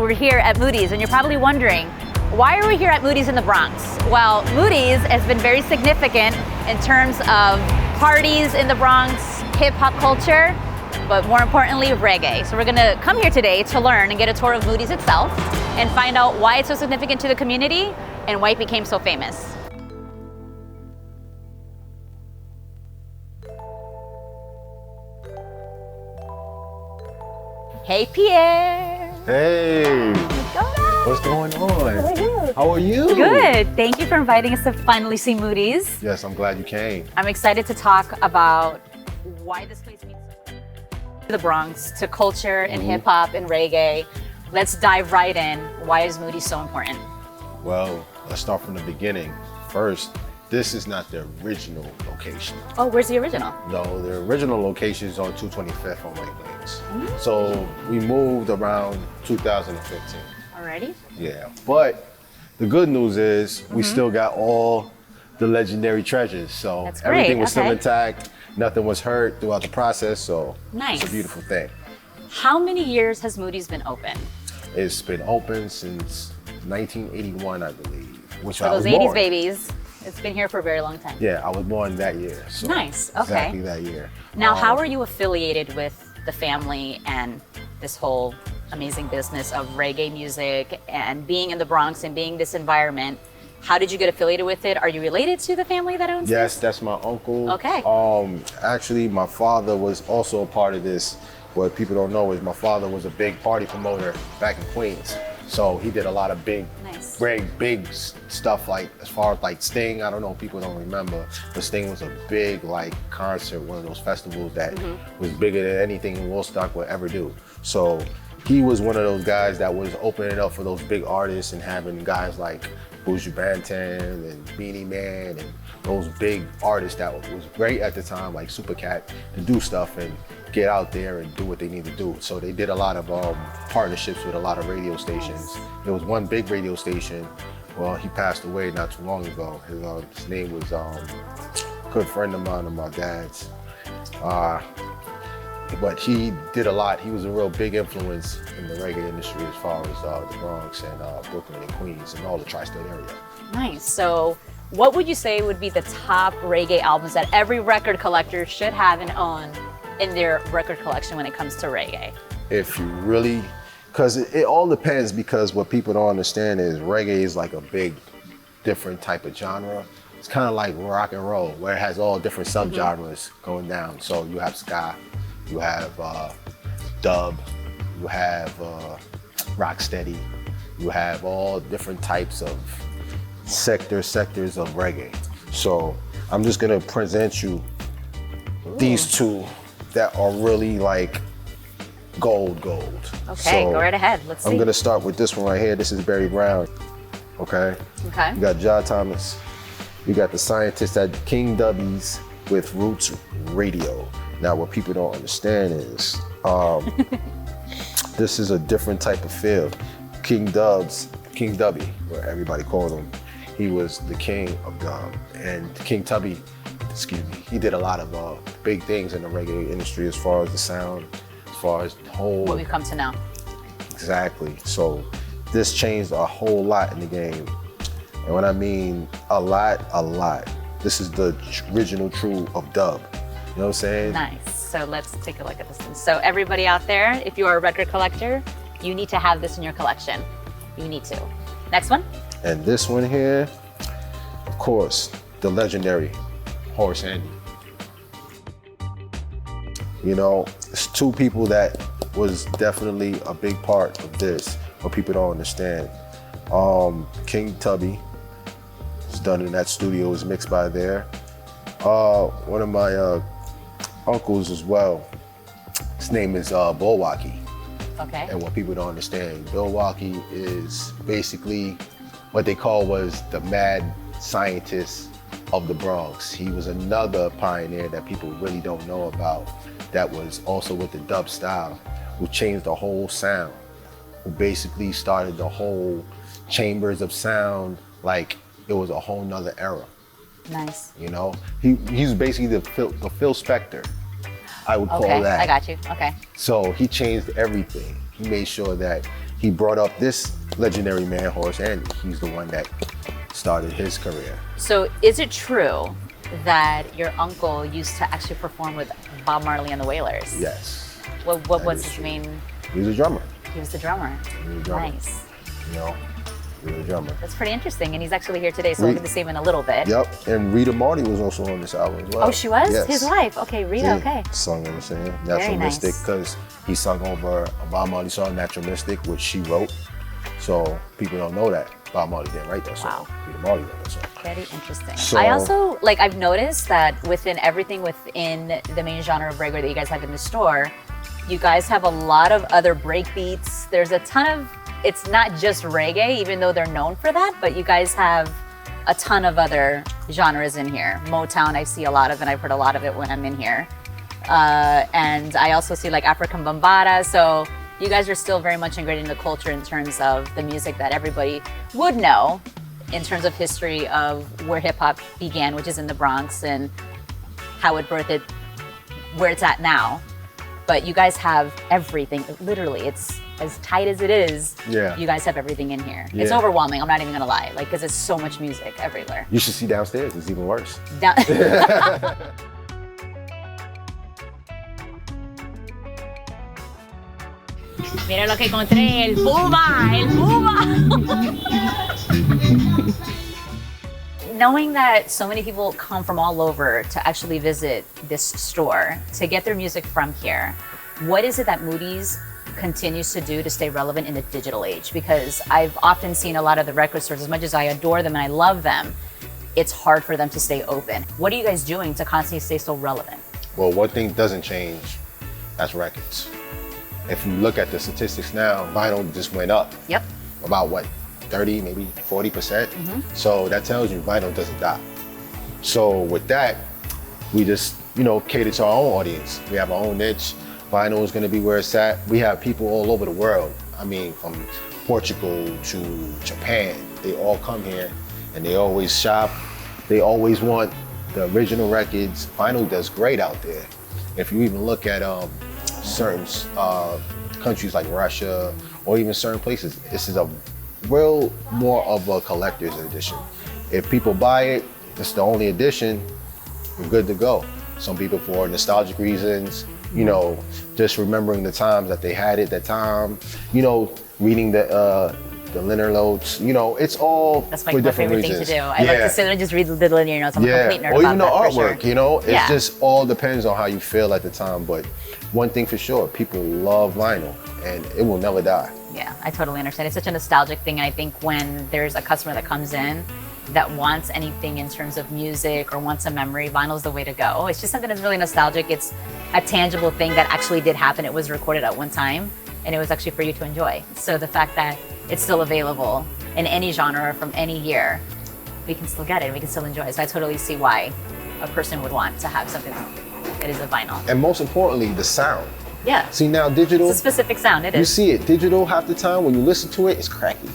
we're here at Moodies, and you're probably wondering, why are we here at Moodies in the Bronx? Well, Moodies has been very significant in terms of parties in the Bronx, hip-hop culture, but more importantly, reggae. So we're gonna come here today to learn and get a tour of Moodies itself and find out why it's so significant to the community and why it became so famous. Hey, Pierre. Hey. What's going on? How are you? Good. Thank you for inviting us to finally see Moodies. Yes, I'm glad you came. I'm excited to talk about why this place means so much to the Bronx, to culture and hip-hop and reggae. Let's dive right in. Why is Moodies so important? Well, let's start from the beginning. First, this is not the original location. Oh, where's the original? No, the original location is on 225th on White Plains. So we moved around 2015. Alrighty. Yeah, but the good news is we still got all the legendary treasures. So That's great. everything was still Okay. intact. Nothing was hurt throughout the process. So Nice. it's a beautiful thing. How many years has Moodies been open? It's been open since 1981, I believe. Which For I those was 80s born. babies, it's been here for a very long time. Yeah, I was born that year. So Nice, okay. Exactly that year. Now, how are you affiliated with the family and this whole amazing business of reggae music and being in the Bronx and being this environment? How did you get affiliated with it? Are you related to the family that owns Yes, this? that's my uncle. Okay. Actually, my father was also a part of this. What people don't know is my father was a big party promoter back in Queens. So he did a lot of big stuff, like as far as like Sting. I don't know, people don't remember, but Sting was a big like concert, one of those festivals that was bigger than anything Woodstock would ever do. So he was one of those guys that was opening up for those big artists and having guys like Buju Banton and Beanie Man and those big artists that was great at the time, like Super Cat, to do stuff and get out there and do what they need to do. So they did a lot of partnerships with a lot of radio stations. There was one big radio station. Well, he passed away not too long ago. His name was a good friend of mine and my dad's. But he did a lot. He was a real big influence in the reggae industry as far as the Bronx and Brooklyn and Queens and all the tri-state area. Nice. So what would you say would be the top reggae albums that every record collector should have and own in their record collection when it comes to reggae? If you really, because it all depends, because what people don't understand is reggae is like a big, different type of genre. It's kind of like rock and roll, where it has all different subgenres going down. So you have ska, you have dub, you have rocksteady, you have all different types of sectors of reggae. So I'm just gonna present you these two that are really like gold. Okay, So go right ahead. Let's see. I'm gonna start with this one right here. This is Barry Brown. Okay. Okay. You got John Thomas. You got the scientists at King Dubbies with Roots Radio. Now, what people don't understand is this is a different type of feel. King Dubby, where everybody called him, he was the king of dub. And King Tubby, he did a lot of big things in the reggae industry as far as the sound, as far as the whole. What we've come to know. Exactly. So this changed a whole lot in the game. And when I mean a lot, this is the original true of dub. You know what I'm saying? Nice. So let's take a look at this one. So everybody out there, if you are a record collector, you need to have this in your collection. You need to. Next one. And this one here, of course, the legendary Horace Andy. You know, it's two people that was definitely a big part of this, but people don't understand. King Tubby was done in that studio, was mixed by there. One of my uncles as well, his name is Bulwaukee. Okay. And what people don't understand, Bulwaukee is basically what they call was the mad scientist of the Bronx. He was another pioneer that people really don't know about, that was also with the dub style, who changed the whole sound, who basically started the whole chambers of sound like it was a whole nother era. Nice. You know, he's basically the Phil Spector, I would call that. I got you. Okay. So he changed everything. He made sure that he brought up this legendary man, Horace Andy. He's the one that started his career. So is it true that your uncle used to actually perform with Bob Marley and the Wailers? Yes. What was his main? He was a drummer. He was the drummer. He was a drummer. Nice. You know, he was a drummer. That's pretty interesting, and he's actually here today, so we'll get to see him in a little bit. Yep, and Rita Marty was also on this album as well. Oh, she was? Yes. His wife. Okay, Rita, Yeah, okay. Sung on the same Very Natural nice. Mystic, because he sung over a Bob Marley song, Natural Mystic, which she wrote. So people don't know that Bob Marley didn't write that song. Wow. Rita Marty wrote that song. Very interesting. So- I also, like, I've noticed that within everything within the main genre of reggae that you guys have in the store, you guys have a lot of other break beats. There's a ton of, it's not just reggae, even though they're known for that, but you guys have a ton of other genres in here. Motown, I see a lot of, and I've heard a lot of it when I'm in here. And I also see like African Bambata. So you guys are still very much ingrained in the culture in terms of the music that everybody would know in terms of history of where hip hop began, which is in the Bronx, and how it birthed it, where it's at now. But you guys have everything. Literally, it's as tight as it is. Yeah. You guys have everything in here. It's Yeah. overwhelming. I'm not even gonna lie, like, because it's so much music everywhere. You should see downstairs. It's even worse. Down- Mira lo que encontré, el Puma, el Puma. Knowing that so many people come from all over to actually visit this store, to get their music from here, what is it that Moodies continues to do to stay relevant in the digital age? Because I've often seen a lot of the record stores, as much as I adore them and I love them, it's hard for them to stay open. What are you guys doing to constantly stay so relevant? Well, one thing doesn't change, that's records. If you look at the statistics now, vinyl just went up. Yep. About what, 30, maybe 40%? So that tells you vinyl doesn't die. So with that, we just, cater to our own audience. We have our own niche. Vinyl is gonna be where it's at. We have people all over the world. I mean, from Portugal to Japan, they all come here and they always shop. They always want the original records. Vinyl does great out there. If you even look at certain countries like Russia or even certain places, this is a real more of a collector's edition. If people buy it, it's the only edition, you're good to go. Some people for nostalgic reasons, just remembering the times that they had it that time, reading the liner notes, it's all That's for my different favorite reasons. thing to do. I like to sit there and just read the liner notes. I'm a complete nerd or about even the that, for artwork, sure. It's just all depends on how you feel at the time. But one thing for sure, people love vinyl and it will never die. Yeah, I totally understand. It's such a nostalgic thing. And I think when there's a customer that comes in that wants anything in terms of music or wants a memory, vinyl's the way to go. It's just something that's really nostalgic. It's a tangible thing that actually did happen. It was recorded at one time and it was actually for you to enjoy. So the fact that it's still available in any genre from any year, we can still get it, we can still enjoy it. So I totally see why a person would want to have something that is a vinyl. And most importantly, the sound. Yeah. See now digital, It's a specific sound, it you is. see it, digital half the time when you listen to it, it's cracky.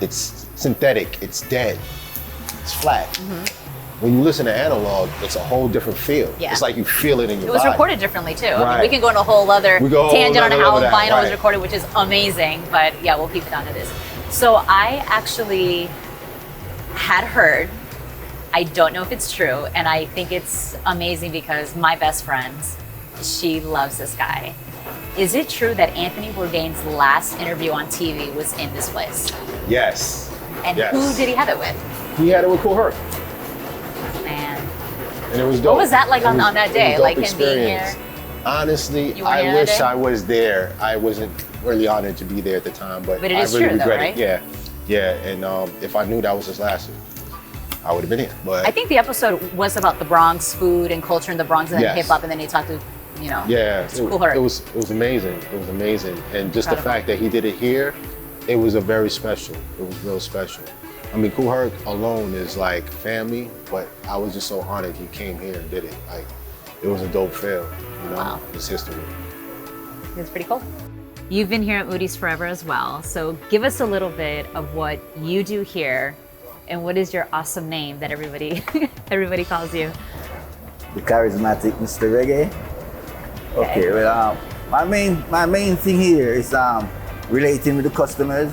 It's synthetic, it's dead, it's flat. When you listen to analog, it's a whole different feel. Yeah. It's like you feel it in your It was body. recorded differently too. I mean, Right. we can go into a whole other We go a whole tangent on nother how level of that, vinyl is right. recorded, which is amazing. But yeah, we'll keep it down to this. So I actually had heard, I don't know if it's true, and I think it's amazing because my best friend, she loves this guy. Is it true that Anthony Bourdain's last interview on TV was in this place? Yes. And Yes. who did he have it with? He had it with Kool Herc. Man, And it was dope. what was that like It on was- that it day? was a Like dope him being here? experience. Honestly, You weren't here I that wish day? I was there. I wasn't really honored to be there at the time, but But it I is really true though, regret right? it. Yeah, yeah. And if I knew that was his last, I would have been here. But I think the episode was about the Bronx, food and culture in the Bronx, and then Yes. hip hop, and then he talked to, yeah, Kool Herc. it was amazing. It was amazing, and just the Incredible. fact that he did it here, it was a very special. It was real special. I mean, Kool Herc alone is like family, but I was just so honored he came here and did it. Like, it was a dope feel. Wow. It's history. It's pretty cool. You've been here at Moodies forever as well, so give us a little bit of what you do here, and what is your awesome name that everybody everybody calls you? The charismatic Mr. Reggae. Okay, well, my main thing here is relating with the customers,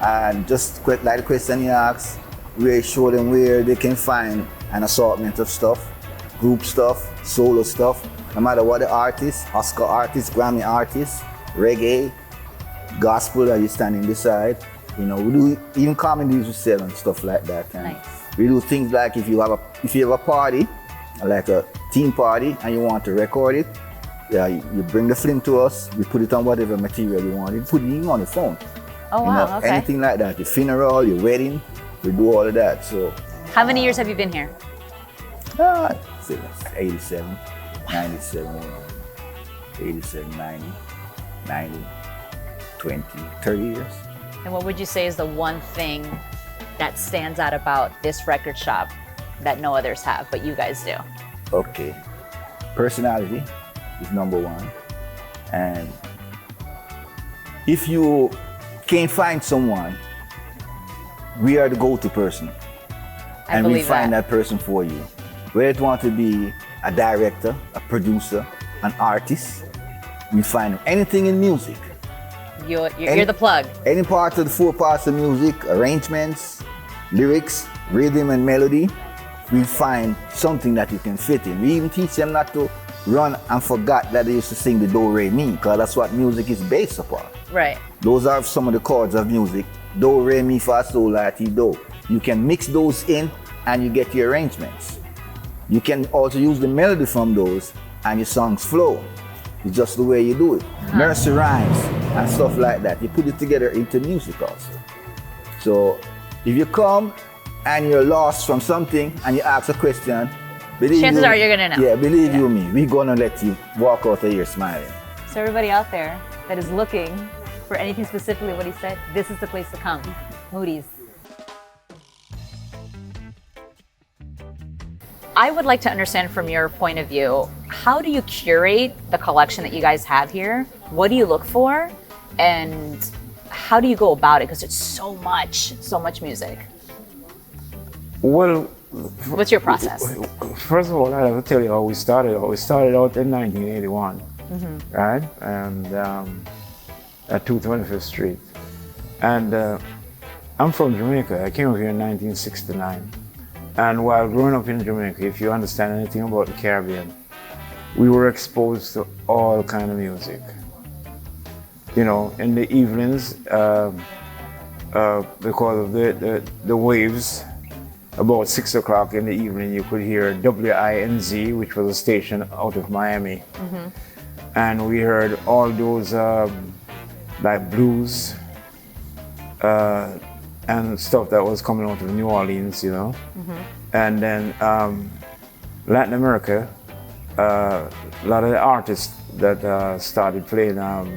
and just like the question you asked, we show them where they can find an assortment of stuff, group stuff, solo stuff, no matter what the artist, Oscar artist, Grammy artist, reggae, gospel that you're standing beside. You know, we do even comedies we sell and stuff like that. And nice. We do things like if you have a party, like a team party, and you want to record it, yeah, you bring the film to us, we put it on whatever material you want. You put it even on the phone. Oh wow, okay. Anything like that, your funeral, your wedding, we do all of that. So. How many years have you been here? 87, 97, 87, 90, 90, 20, 30 years. And what would you say is the one thing that stands out about this record shop that no others have, but you guys do? Okay, personality is number one. And if you can't find someone, we are the go-to person. And we find that person for you. Whether it want to be a director, a producer, an artist, we find anything in music. You're the plug. Any part of the 4 parts of music, arrangements, lyrics, rhythm and melody, we find something that you can fit in. We even teach them not to run and forget that they used to sing the do, re, mi, because that's what music is based upon. Right. Those are some of the chords of music. Do, re, mi, fa, sol, la, ti, do. You can mix those in and you get your arrangements. You can also use the melody from those and your songs flow. It's just the way you do it. Nursery rhymes and stuff like that. You put it together into music also. So if you come and you're lost from something and you ask a question, chances are you're gonna know. Yeah, believe you me, we're gonna let you walk out of here smiling. So everybody out there that is looking for anything specifically what he said, this is the place to come. Moodies. I would like to understand from your point of view, how do you curate the collection that you guys have here? What do you look for? And how do you go about it? Because it's so much music. Well, what's your process? First of all, I have to tell you how we started out. We started out in 1981, right? And at 225th Street. And I'm from Jamaica. I came over here in 1969. And while growing up in Jamaica, if you understand anything about the Caribbean, we were exposed to all kind of music. You know, in the evenings, because of the waves, about 6 o'clock in the evening, you could hear WINZ, which was a station out of Miami. And we heard all those like blues and stuff that was coming out of New Orleans, you know. And then Latin America, a lot of the artists that started playing our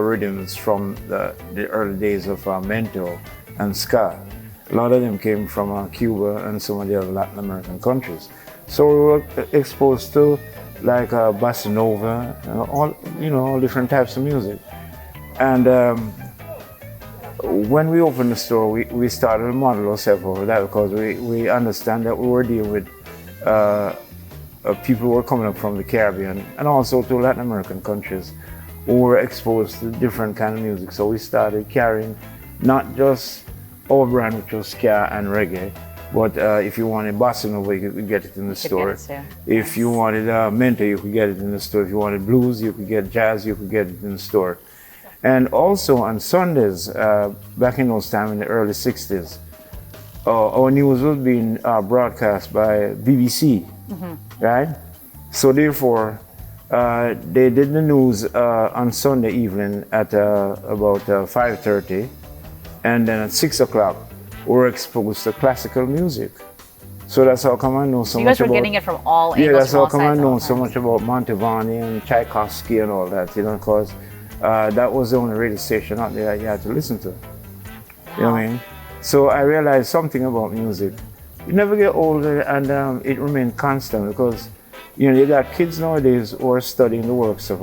rhythms from the early days of mento and ska. A lot of them came from Cuba and some of the other Latin American countries. So we were exposed to like bossa nova, all different types of music. And when we opened the store, we started to model ourselves over that because we understand that we were dealing with people who were coming up from the Caribbean and also to Latin American countries who were exposed to different kind of music. So we started carrying not just our brand, which was ska and reggae, but if you wanted bossa nova, you could get it in the store. If you wanted mento, you could get it in the store. If you wanted blues, you could get jazz, you could get it in the store. And also on Sundays, back in those times in the early 60s, our news was being broadcast by BBC, right? So therefore, they did the news on Sunday evening at about 5:30, and then at 6 o'clock, we were exposed to classical music. So that's how come I know so much about... You guys were getting it from all angles. Yeah, that's how come I know so much about Monteverdi and Tchaikovsky and all that, you know, because that was the only radio station out there that you had to listen to. You know what I mean? So I realized something about music. You never get older and it remained constant because, you know, you got kids nowadays who are studying the works of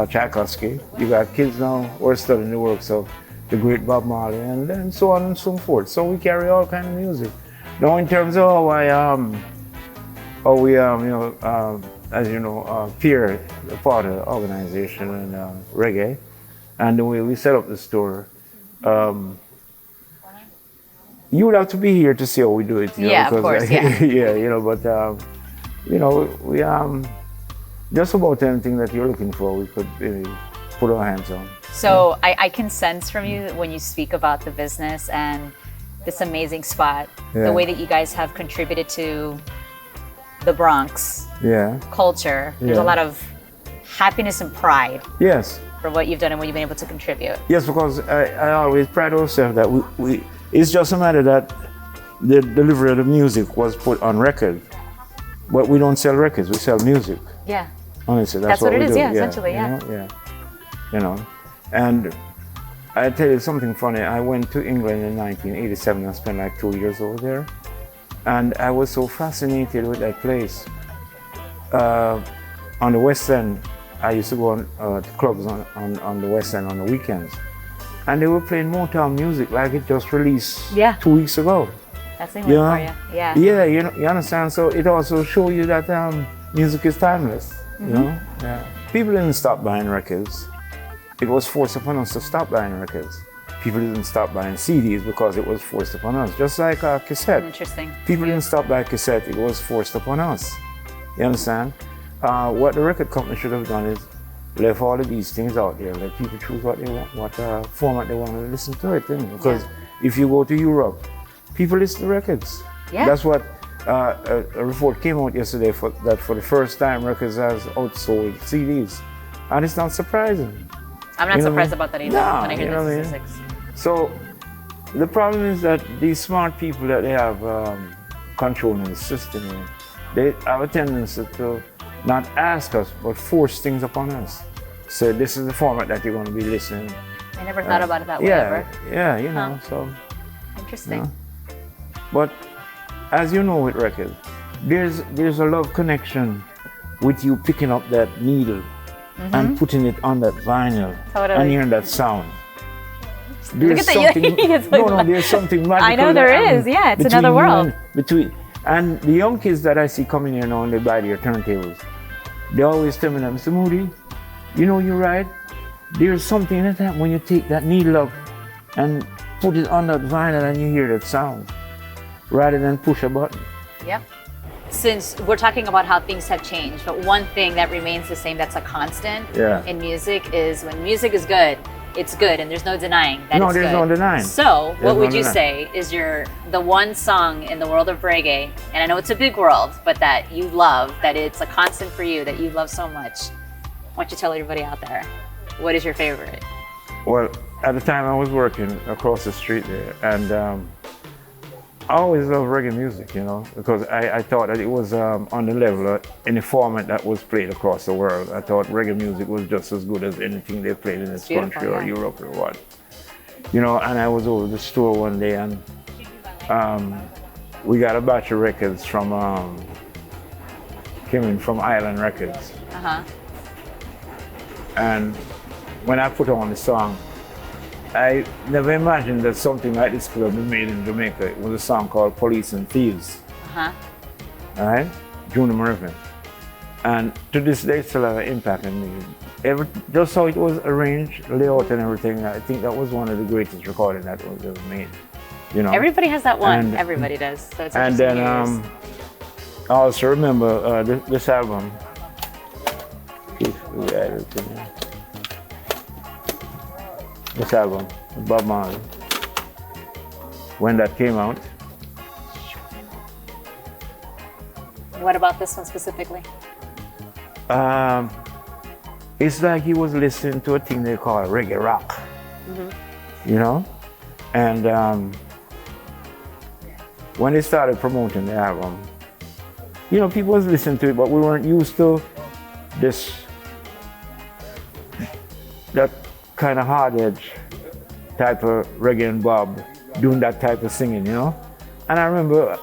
Tchaikovsky. You got kids now who are studying the works of the great Bob Marley and then so on and so forth. So we carry all kind of music. Now in terms of how we, as you know, peer part of the organization and reggae, and the way we set up the store, you would have to be here to see how we do it. You know, Of course, yeah. yeah, but we just about anything that you're looking for, we could put our hands on. So I can sense from you when you speak about the business and this amazing spot, the way that you guys have contributed to the Bronx culture. There's a lot of happiness and pride. Yes. For what you've done and what you've been able to contribute. Yes, because I always pride ourselves that we it's just a matter that the delivery of the music was put on record, but we don't sell records, we sell music. Yeah. Honestly, that's what it is, do. Essentially, And I tell you something funny. I went to England in 1987 and spent like 2 years over there, and I was so fascinated with that place. On the West End, I used to go on to clubs on the West End on the weekends, and they were playing Motown music like it just released 2 weeks ago. That's England for you. Yeah. Yeah, you understand. So it also shows you that music is timeless. You know. Yeah. People didn't stop buying records. It was forced upon us to stop buying records. People didn't stop buying CDs because it was forced upon us. Just like a cassette. Interesting. People didn't stop buying cassette. It was forced upon us. You understand? What the record company should have done is left all of these things out there. Let people choose what they want, what format they want to listen to it in. Because if you go to Europe, people listen to records. Yeah. That's what a report came out yesterday that for the first time records has outsold CDs. And it's not surprising. I'm not surprised about that either when I hear the statistics. So the problem is that these smart people that they have controlling the system, they have a tendency to not ask us, but force things upon us. So this is the format that you're going to be listening. I never thought about it that way ever. Yeah, so. Interesting. But as you know with records, there's a love connection with you picking up that needle and putting it on that vinyl and hearing that sound. There's something, there's something magical. I know there is, it's another world. And the young kids that I see coming here now and they buy their turntables, they always tell me that, Mr. Moody, you know you're right. There's something in that when you take that needle up and put it on that vinyl and you hear that sound, rather than push a button. Yep. Since we're talking about how things have changed, but one thing that remains the same that's a constant in music is when music is good, it's good, and there's no denying that it's good. No, there's no denying. So, what would you say is the one song in the world of reggae, and I know it's a big world, but that you love, that it's a constant for you, that you love so much? Why don't you tell everybody out there, what is your favorite? Well, at the time I was working across the street there, and I always loved reggae music, because I thought that it was on the level in the format that was played across the world. I thought reggae music was just as good as anything they played in this country or Europe or what. And I was over the store one day and we got a batch of records from, came in from Island Records. And when I put on the song, I never imagined that something like this could have been made in Jamaica. It was a song called Police and Thieves. All right? Junior Murphy. And to this day, it still has an impact on me. Just how it was arranged, layout and everything, I think that was one of the greatest recordings that was ever made. Everybody has that one. Everybody does. So it's and then I also remember this album. This album, Bob Marley, when that came out. What about this one specifically? It's like he was listening to a thing they call reggae rock, And when they started promoting the album, people was listening to it, but we weren't used to that kind of hard edge type of reggae and Bob doing that type of singing, And I remember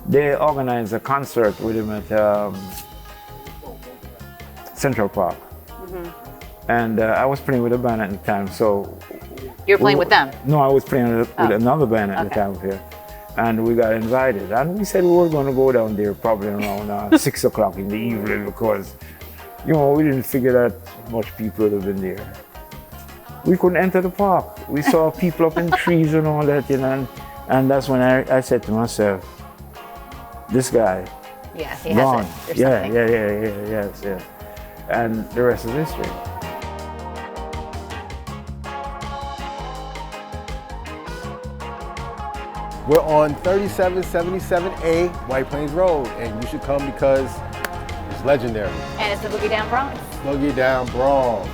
they organized a concert with him at Central Park. And I was playing with a band at the time, so... You were playing with them? No, I was playing with another band at the time here. And we got invited. And we said we were going to go down there probably around 6 o'clock in the evening because You know, we didn't figure that much people would have been there. We couldn't enter the park. We saw people up in trees and all that, you know, and that's when I said to myself, this guy, Yeah, he gone. has it. Yeah, yes. And the rest is history. We're on 3777A White Plains Road, and you should come because it's legendary. And it's the Boogie Down Bronx. Boogie Down Bronx.